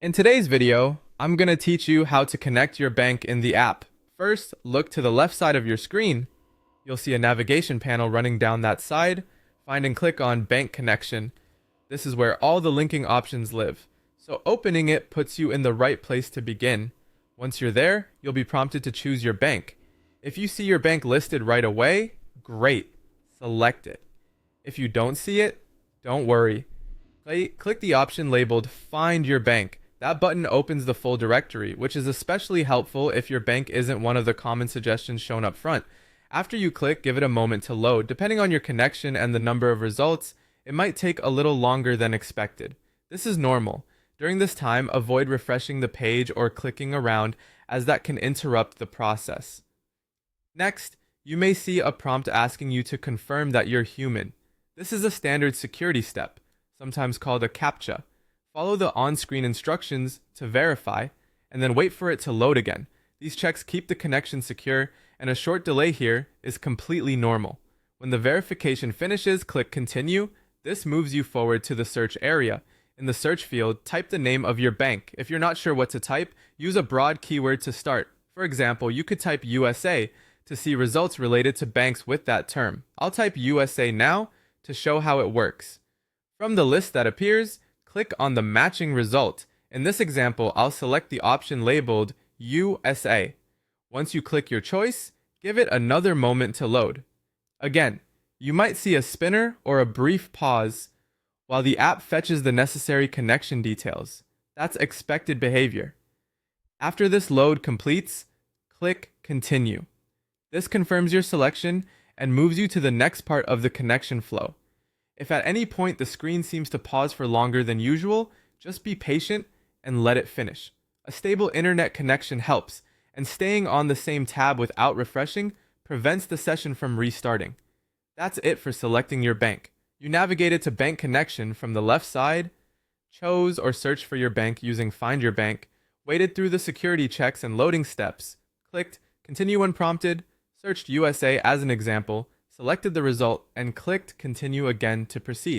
In today's video, I'm going to teach you how to connect your bank in the app. First, look to the left side of your screen. You'll see a navigation panel running down that side. Find and click on Bank Connection. This is where all the linking options live. So opening it puts you in the right place to begin. Once you're there, you'll be prompted to choose your bank. If you see your bank listed right away, great. Select it. If you don't see it, don't worry. Click the option labeled Find Your Bank. That button opens the full directory, which is especially helpful if your bank isn't one of the common suggestions shown up front. After you click, give it a moment to load. Depending on your connection and the number of results, it might take a little longer than expected. This is normal. During this time, avoid refreshing the page or clicking around, as that can interrupt the process. Next, you may see a prompt asking you to confirm that you're human. This is a standard security step, sometimes called a CAPTCHA. Follow the on-screen instructions to verify, and then wait for it to load again. These checks keep the connection secure, and a short delay here is completely normal. When the verification finishes, click Continue. This moves you forward to the search area. In the search field, type the name of your bank. If you're not sure what to type, use a broad keyword to start. For example, you could type USA to see results related to banks with that term. I'll type USA now to show how it works. From the list that appears, click on the matching result. In this example, I'll select the option labeled USA. Once you click your choice, give it another moment to load. Again, you might see a spinner or a brief pause while the app fetches the necessary connection details. That's expected behavior. After this load completes, click Continue. This confirms your selection and moves you to the next part of the connection flow. If at any point the screen seems to pause for longer than usual, just be patient and let it finish. A stable internet connection helps, and staying on the same tab without refreshing prevents the session from restarting. That's it for selecting your bank. You navigated to Bank Connection from the left side, chose or searched for your bank using Find Your Bank, waited through the security checks and loading steps, clicked Continue when prompted, searched USA as an example, selected the result, and clicked Continue again to proceed.